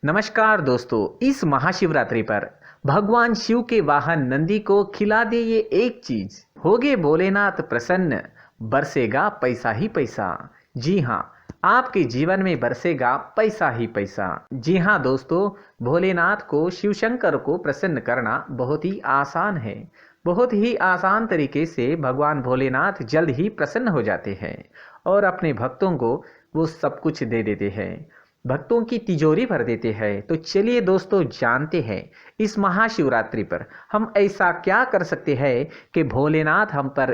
नमस्कार दोस्तों, इस महाशिवरात्रि पर भगवान शिव के वाहन नंदी को खिला दे ये एक चीज, होगे भोलेनाथ प्रसन्न, बरसेगा पैसा ही पैसा। जी हाँ, आपके जीवन में बरसेगा पैसा ही पैसा। जी हाँ दोस्तों, भोलेनाथ को, शिव शंकर को प्रसन्न करना बहुत ही आसान है। बहुत ही आसान तरीके से भगवान भोलेनाथ जल्द ही प्रसन्न हो जाते हैं और अपने भक्तों को वो सब कुछ दे देते हैं, भक्तों की तिजोरी भर देते हैं। तो चलिए दोस्तों, जानते हैं इस महाशिवरात्रि पर हम ऐसा क्या कर सकते हैं कि भोलेनाथ हम पर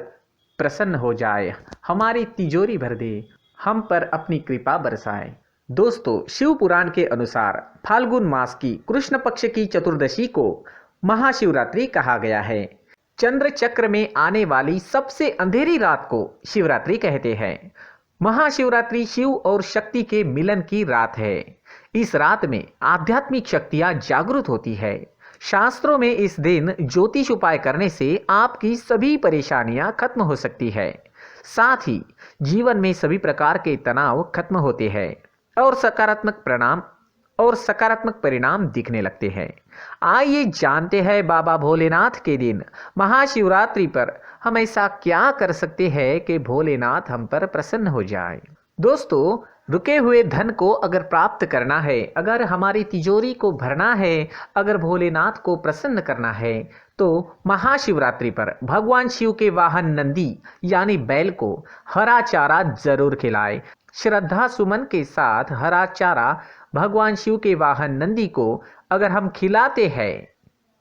प्रसन्न हो जाए, हमारी तिजोरी भर दे, हम पर अपनी कृपा बरसाए। दोस्तों, शिव पुराण के अनुसार फाल्गुन मास की कृष्ण पक्ष की चतुर्दशी को महाशिवरात्रि कहा गया है। चंद्र चक्र में आने वाली सबसे अंधेरी रात को शिवरात्रि कहते हैं। महाशिवरात्रि शिव और शक्ति के मिलन की रात है। इस रात में आध्यात्मिक शक्तियां जागृत होती है। शास्त्रों में इस दिन ज्योतिष उपाय करने से आपकी सभी परेशानियां खत्म हो सकती है। साथ ही जीवन में सभी प्रकार के तनाव खत्म होते हैं और सकारात्मक परिणाम दिखने लगते हैं। आइए जानते हैं बाबा भोलेनाथ के दिन महाशिवरात्रि पर हम ऐसा क्या कर सकते हैं कि भोलेनाथ हम पर प्रसन्न हो जाए। दोस्तों, रुके हुए धन को अगर प्राप्त करना है, अगर हमारी तिजोरी को भरना है, अगर भोलेनाथ को प्रसन्न करना है, तो महाशिवरात्रि पर भगवान शिव के वाहन नंदी यानी बैल को हरा चारा जरूर खिलाए। श्रद्धा सुमन के साथ हरा चारा भगवान शिव के वाहन नंदी को अगर हम खिलाते हैं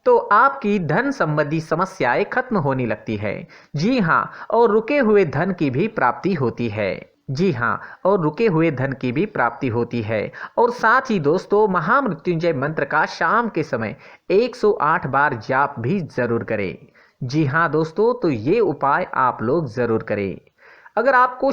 तो आपकी धन संबंधी समस्याएं खत्म होने लगती है। जी हाँ, और रुके हुए धन की भी प्राप्ति होती है। जी हाँ, और रुके हुए धन की भी प्राप्ति होती है। और साथ ही दोस्तों, महामृत्युंजय मंत्र का शाम के समय 108 बार जाप भी जरूर करें। जी हाँ दोस्तों, तो ये उपाय आप लोग जरूर करें। अगर आपको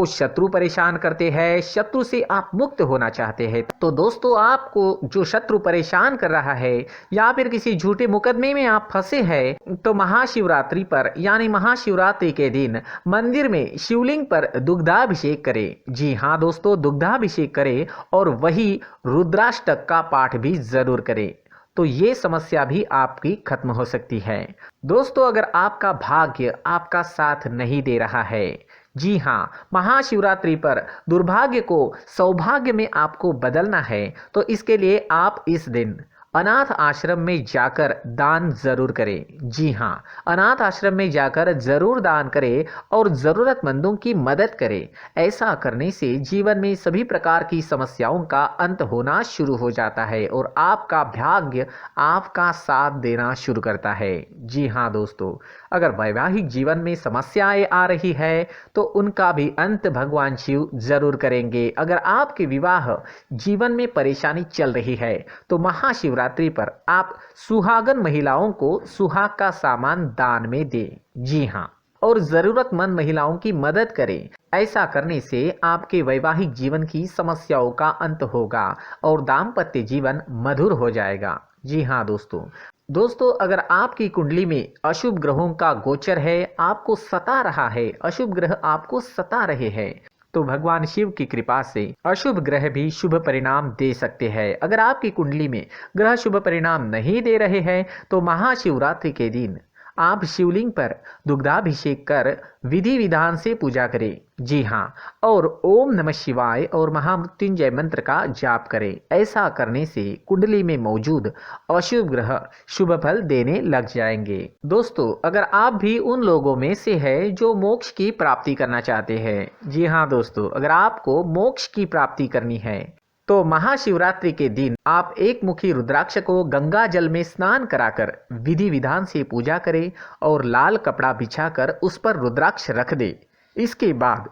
शत्रु परेशान करते हैं, शत्रु से आप मुक्त होना चाहते हैं, तो दोस्तों आपको जो शत्रु परेशान कर रहा है या फिर किसी झूठे मुकदमे में आप फंसे हैं, तो महाशिवरात्रि पर यानी महाशिवरात्रि के दिन मंदिर में शिवलिंग पर दुग्धाभिषेक करें। जी हाँ दोस्तों, दुग्धाभिषेक करें और वही रुद्राष्टक का पाठ भी जरूर करें, तो ये समस्या भी आपकी खत्म हो सकती है। दोस्तों, अगर आपका भाग्य आपका साथ नहीं दे रहा है, जी हाँ, महाशिवरात्रि पर दुर्भाग्य को सौभाग्य में आपको बदलना है, तो इसके लिए आप इस दिन अनाथ आश्रम में जाकर दान जरूर करें। जी हाँ, अनाथ आश्रम में जाकर जरूर दान करें और ज़रूरतमंदों की मदद करें। ऐसा करने से जीवन में सभी प्रकार की समस्याओं का अंत होना शुरू हो जाता है और आपका भाग्य आपका साथ देना शुरू करता है। जी हाँ दोस्तों, अगर वैवाहिक जीवन में समस्याएं आ रही है तो उनका भी अंत भगवान शिव जरूर करेंगे। अगर आपके विवाह जीवन में परेशानी चल रही है तो महाशिवरात्रि पर आप सुहागन महिलाओं को सुहाग का सामान दान में दें। जी हाँ, और जरूरतमंद महिलाओं की मदद करें। ऐसा करने से आपके वैवाहिक जीवन की समस्याओं का अंत होगा और दाम्पत्य जीवन मधुर हो जाएगा। जी हाँ दोस्तों, अगर आपकी कुंडली में अशुभ ग्रहों का गोचर है, आपको सता रहा है, अशुभ ग्रह आपको सता रहे हैं, तो भगवान शिव की कृपा से अशुभ ग्रह भी शुभ परिणाम दे सकते हैं। अगर आपकी कुंडली में ग्रह शुभ परिणाम नहीं दे रहे हैं तो महाशिवरात्रि के दिन आप शिवलिंग पर दुग्धाभिषेक कर विधि विधान से पूजा करें। जी हाँ, और ओम नमः शिवाय और महामृत्युंजय मंत्र का जाप करें। ऐसा करने से कुंडली में मौजूद अशुभ ग्रह शुभ फल देने लग जाएंगे। दोस्तों, अगर आप भी उन लोगों में से हैं जो मोक्ष की प्राप्ति करना चाहते हैं, जी हाँ दोस्तों, अगर आपको मोक्ष की प्राप्ति करनी है तो महाशिवरात्रि के दिन आप एक मुखी रुद्राक्ष को गंगा जल में स्नान कराकर विधि विधान से पूजा करें और लाल कपड़ा बिछाकर उस पर रुद्राक्ष रख दे। इसके बाद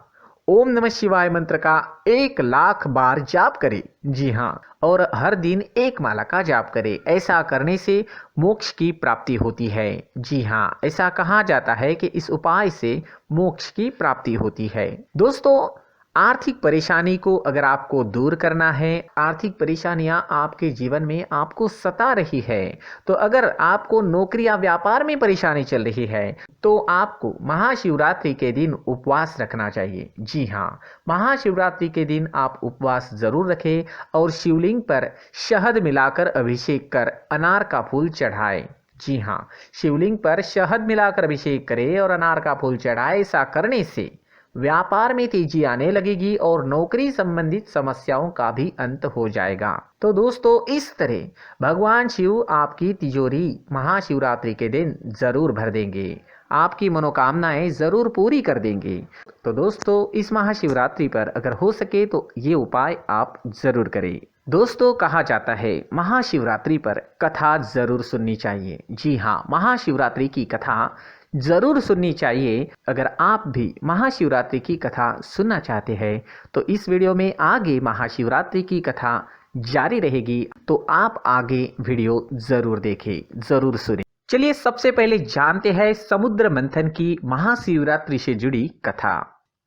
ओम नमः शिवाय मंत्र का 1,00,000 बार जाप करें। जी हाँ, और हर दिन एक माला का जाप करें। ऐसा करने से मोक्ष की प्राप्ति होती है। जी हाँ, ऐसा कहा जाता है कि इस उपाय से मोक्ष की प्राप्ति होती है। दोस्तों, आर्थिक परेशानी को अगर आपको दूर करना है, आर्थिक परेशानियां आपके जीवन में आपको सता रही है, तो अगर आपको नौकरी या व्यापार में परेशानी चल रही है, तो आपको महाशिवरात्रि के दिन उपवास रखना चाहिए। जी हाँ, महाशिवरात्रि के दिन आप उपवास जरूर रखें और शिवलिंग पर शहद मिलाकर अभिषेक कर अनार का फूल चढ़ाएं। जी हाँ, शिवलिंग पर शहद मिलाकर अभिषेक करें और अनार का फूल चढ़ाएं। ऐसा करने से व्यापार में तेजी आने लगेगी और नौकरी संबंधित समस्याओं का भी अंत हो जाएगा। तो दोस्तों, इस तरह भगवान शिव आपकी तिजोरी महाशिवरात्रि के दिन जरूर भर देंगे, आपकी मनोकामनाएं जरूर पूरी कर देंगे। तो दोस्तों, इस महाशिवरात्रि पर अगर हो सके तो ये उपाय आप जरूर करें। दोस्तों, कहा जाता है महाशिवरात्रि पर कथा जरूर सुननी चाहिए। जी हाँ, महाशिवरात्रि की कथा जरूर सुननी चाहिए। अगर आप भी महाशिवरात्रि की कथा सुनना चाहते हैं तो इस वीडियो में आगे महाशिवरात्रि की कथा जारी रहेगी, तो आप आगे वीडियो जरूर देखें, जरूर सुनें। चलिए सबसे पहले जानते हैं समुद्र मंथन की महाशिवरात्रि से जुड़ी कथा।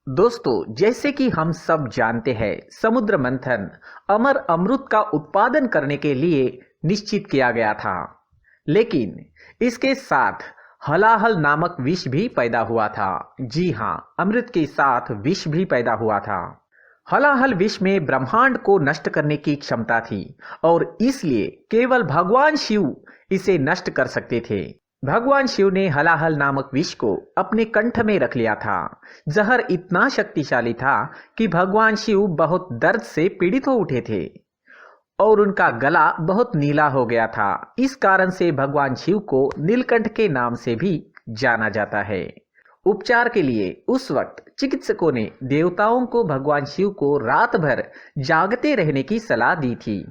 दोस्तों, जैसे कि हम सब जानते हैं, समुद्र मंथन अमर अमृत का उत्पादन करने के लिए निश्चित किया गया था, लेकिन इसके साथ हलाहल नामक विष भी पैदा हुआ था। जी हाँ, अमृत के साथ विष भी पैदा हुआ था। हलाहल विष में ब्रह्मांड को नष्ट करने की क्षमता थी और इसलिए केवल भगवान शिव इसे नष्ट कर सकते थे। भगवान शिव ने हलाहल नामक विष को अपने कंठ में रख लिया था। जहर इतना शक्तिशाली था कि भगवान शिव बहुत दर्द से पीड़ित हो उठे थे और उनका गला बहुत नीला हो गया था। इस कारण से भगवान शिव को नीलकंठ के नाम से भी जाना जाता है। उपचार के लिए उस वक्त चिकित्सकों ने देवताओं को भगवान शिव को रात भर जागते रहने की सलाह दी थी।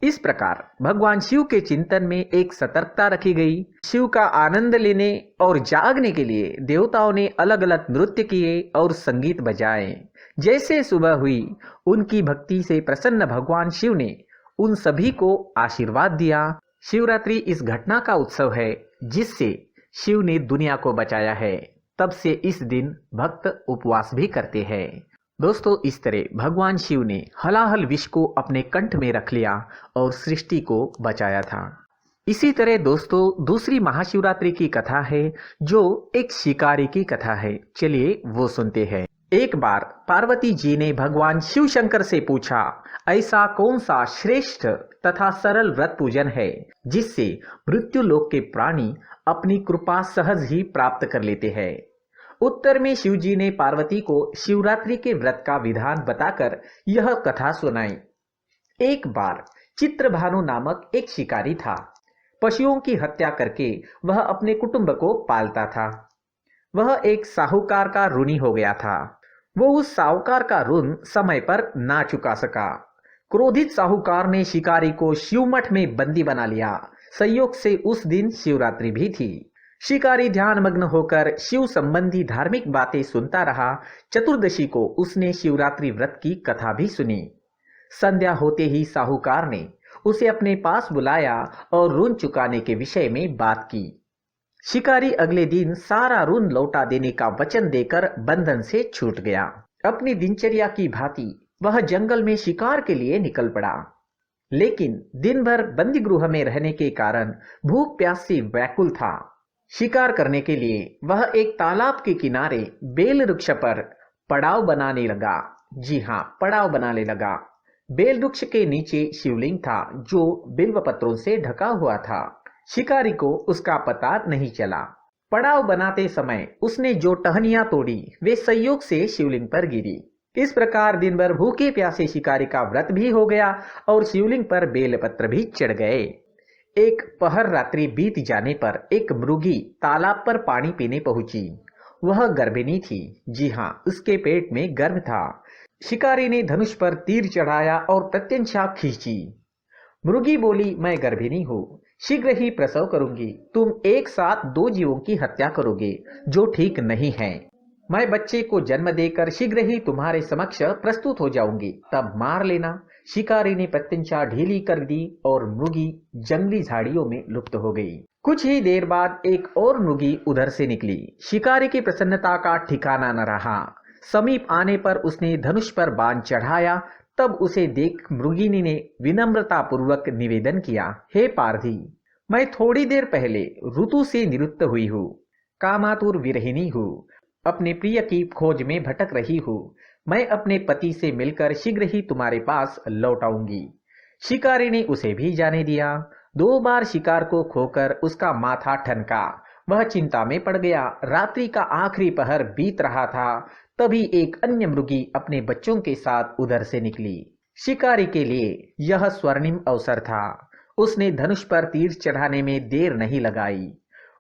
इस प्रकार भगवान शिव के चिंतन में एक सतर्कता रखी गई। शिव का आनंद लेने और जागने के लिए देवताओं ने अलग अलग नृत्य किए और संगीत बजाए। जैसे सुबह हुई, उनकी भक्ति से प्रसन्न भगवान शिव ने उन सभी को आशीर्वाद दिया। शिवरात्रि इस घटना का उत्सव है जिससे शिव ने दुनिया को बचाया है। तब से इस दिन भक्त उपवास भी करते हैं। दोस्तों, इस तरह भगवान शिव ने हलाहल विष को अपने कंठ में रख लिया और सृष्टि को बचाया था। इसी तरह दोस्तों, दूसरी महाशिवरात्रि की कथा है जो एक शिकारी की कथा है। चलिए वो सुनते हैं। एक बार पार्वती जी ने भगवान शिव शंकर से पूछा, ऐसा कौन सा श्रेष्ठ तथा सरल व्रत पूजन है जिससे मृत्यु लोक के प्राणी अपनी कृपा सहज ही प्राप्त कर लेते हैं। उत्तर में शिव जी ने पार्वती को शिवरात्रि के व्रत का विधान बताकर यह कथा सुनाई। एक बार चित्रभानु नामक एक शिकारी था। पशुओं की हत्या करके वह अपने कुटुंब को पालता था। वह एक साहूकार का ऋणी हो गया था। वो उस साहूकार का ऋण समय पर ना चुका सका। क्रोधित साहूकार ने शिकारी को शिवमठ में बंदी बना लिया। संयोग से उस दिन शिवरात्रि भी थी। शिकारी ध्यानमग्न होकर शिव संबंधी धार्मिक बातें सुनता रहा। चतुर्दशी को उसने शिवरात्रि व्रत की कथा भी सुनी। संध्या होते ही साहूकार ने उसे अपने पास बुलाया और ऋण चुकाने के विषय में बात की। शिकारी अगले दिन सारा ऋण लौटा देने का वचन देकर बंधन से छूट गया। अपनी दिनचर्या की भांति वह जंगल में शिकार के लिए निकल पड़ा, लेकिन दिन भर बंदी गृह में रहने के कारण भूख प्यास से व्याकुल था। शिकार करने के लिए वह एक तालाब के किनारे बेल वृक्ष पर पड़ाव बनाने लगा। जी हाँ, पड़ाव बनाने लगा। बेल वृक्ष के नीचे शिवलिंग था जो बिल्व पत्रों से ढका हुआ था। शिकारी को उसका पता नहीं चला। पड़ाव बनाते समय उसने जो टहनियां तोड़ी वे संयोग से शिवलिंग पर गिरी। इस प्रकार दिन भर भूखे प्यासे शिकारी का व्रत भी हो गया और शिवलिंग पर बेलपत्र भी चढ़ गए। एक पहर रात्रि बीत जाने पर एक मृगी तालाब पर पानी पीने पहुंची। वह गर्भिणी थी। जी हाँ, उसके पेट में गर्भ था। शिकारी ने धनुष पर तीर चढ़ाया और प्रत्यंशा खींची। मृगी बोली, मैं गर्भिणी हूँ, शीघ्र ही प्रसव करूंगी। तुम एक साथ दो जीवों की हत्या करोगे जो ठीक नहीं है। मैं बच्चे को जन्म देकर शीघ्र ही तुम्हारे समक्ष प्रस्तुत हो जाऊंगी, तब मार लेना। शिकारी ने प्रत्यंशा ढीली कर दी और मृगी जंगली झाड़ियों में लुप्त हो गई। कुछ ही देर बाद एक और मृगी उधर से निकली। शिकारी की प्रसन्नता का ठिकाना न रहा। समीप आने पर उसने धनुष पर बाण चढ़ाया। तब उसे देख मृगिनी ने विनम्रतापूर्वक निवेदन किया, हे पारधी, मैं थोड़ी देर पहले ऋतु से निवृत्त हुई हूँ, कामातुर विरहिणी हूँ, अपने प्रिय की खोज में भटक रही हूँ। मैं अपने पति से मिलकर शीघ्र ही तुम्हारे पास लौट आऊंगी। शिकारी ने उसे भी जाने दिया। 2 बार शिकार को खोकर उसका माथा ठनका। वह चिंता में पड़ गया। रात्रि का आखिरी पहर बीत रहा था। तभी एक अन्य मृगी अपने बच्चों के साथ उधर से निकली। शिकारी के लिए यह स्वर्णिम अवसर था। उसने धनुष पर तीर चढ़ाने में देर नहीं लगाई।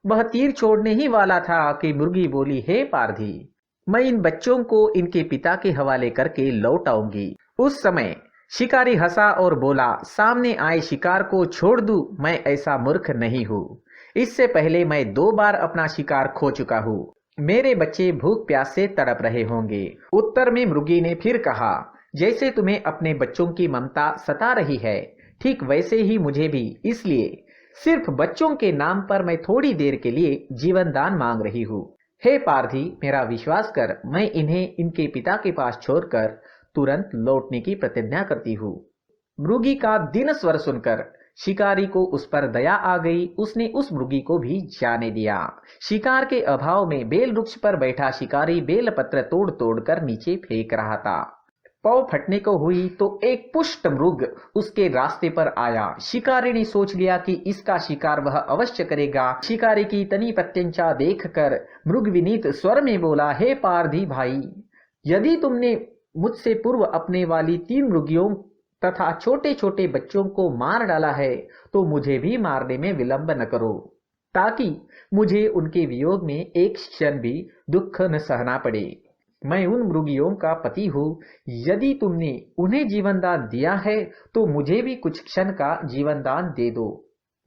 वह तीर छोड़ने ही वाला था कि मुर्गी बोली, हे पारधी, मैं इन बच्चों को इनके पिता के हवाले करके लौट आऊंगी। उस समय शिकारी हंसा और बोला, सामने आए शिकार को छोड़ दूं, मैं ऐसा मूर्ख नहीं हूँ। इससे पहले मैं 2 बार अपना शिकार खो चुका हूँ। मेरे बच्चे भूख प्यास से तड़प रहे होंगे। उत्तर में मृगी ने फिर कहा, जैसे तुम्हें अपने बच्चों की ममता सता रही है, ठीक वैसे ही मुझे भी। इसलिए सिर्फ बच्चों के नाम पर मैं थोड़ी देर के लिए जीवन दान मांग रही हूँ। हे पारधी, मेरा विश्वास कर, मैं इन्हें इनके पिता के पास छोड़कर तुरंत लौटने की प्रतिज्ञा करती हूँ। मृगी का दीन स्वर सुनकर शिकारी को उस पर दया आ गई। उसने उस मृगी को भी जाने दिया। शिकार के अभाव में बेल वृक्ष पर बैठा शिकारी बेल पत्र तोड़ तोड़ कर नीचे फेंक रहा था। पौ फटने को हुई तो एक पुष्ट मृग उसके रास्ते पर आया। शिकारी ने सोच लिया कि इसका शिकार वह अवश्य करेगा। शिकारी की तनी प्रत्यंचा देखकर मृग विनीत स्वर में बोला, हे पारधी भाई, यदि तुमने मुझसे पूर्व अपने वाली 3 मृगियों तथा छोटे छोटे बच्चों को मार डाला है तो मुझे भी मारने में विलंब न करो, ताकि मुझे उनके वियोग में एक क्षण भी दुख न सहना पड़े। मैं उन मृगियों का पति हूँ। यदि तुमने उन्हें जीवन दान दिया है तो मुझे भी कुछ क्षण का जीवन दान दे दो।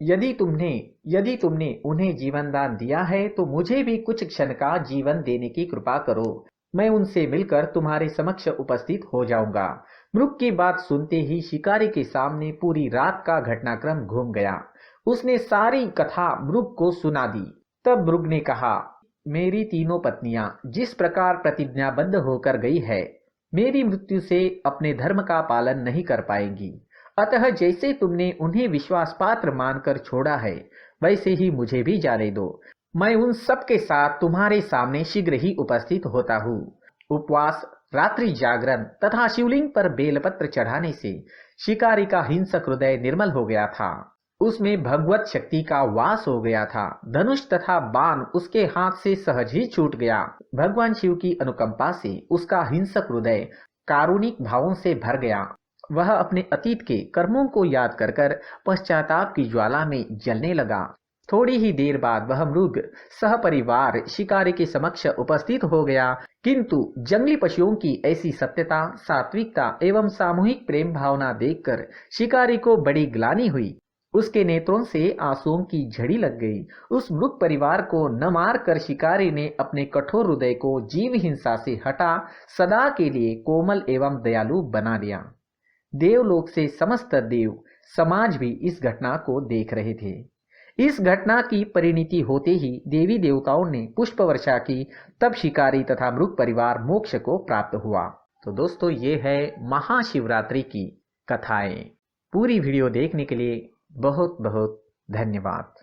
यदि तुमने उन्हें जीवन दान दिया है तो मुझे भी कुछ क्षण का जीवन देने की कृपा करो। मैं उनसे मिलकर तुम्हारे समक्ष उपस्थित हो जाऊंगा। मृग की बात सुनते ही शिकारी के सामने पूरी रात का घटनाक्रम घूम गया। उसने सारी कथा मृग को सुना दी। तब मृग ने कहा, मेरी 3 पत्नियां जिस प्रकार प्रतिज्ञाबद्ध होकर गई है, मेरी मृत्यु से अपने धर्म का पालन नहीं कर पाएंगी। अतः जैसे तुमने उन्हें विश्वास पात्र मानकर छोड़ा है, वैसे ही मुझे भी जाने दो। मैं उन सब के साथ तुम्हारे सामने शीघ्र ही उपस्थित होता हूँ। उपवास, रात्रि जागरण तथा शिवलिंग पर बेलपत्र चढ़ाने से शिकारी का हिंसक हृदय निर्मल हो गया था। उसमें भगवत शक्ति का वास हो गया था। धनुष तथा बाण उसके हाथ से सहज ही छूट गया। भगवान शिव की अनुकंपा से उसका हिंसक हृदय कारुणिक भावों से भर गया। वह अपने अतीत के कर्मों को याद कर कर पश्चाताप की ज्वाला में जलने लगा। थोड़ी ही देर बाद वह मृग सहपरिवार शिकारी के समक्ष उपस्थित हो गया। किंतु जंगली पशुओं की ऐसी सत्यता, सात्विकता एवं सामूहिक प्रेम भावना देखकर शिकारी को बड़ी ग्लानि हुई। उसके नेत्रों से आंसुओं की झड़ी लग गई। उस मृग परिवार को न मार कर शिकारी ने अपने कठोर हृदय को जीव हिंसा से हटा सदा के लिए कोमल एवं दयालु बना दिया। देवलोक से समस्त देव समाज भी इस घटना को देख रहे थे। इस घटना की परिणति होते ही देवी देवताओं ने पुष्प वर्षा की। तब शिकारी तथा मृग परिवार मोक्ष को प्राप्त हुआ। तो दोस्तों, ये है महाशिवरात्रि की कथाएं। पूरी वीडियो देखने के लिए बहुत बहुत धन्यवाद।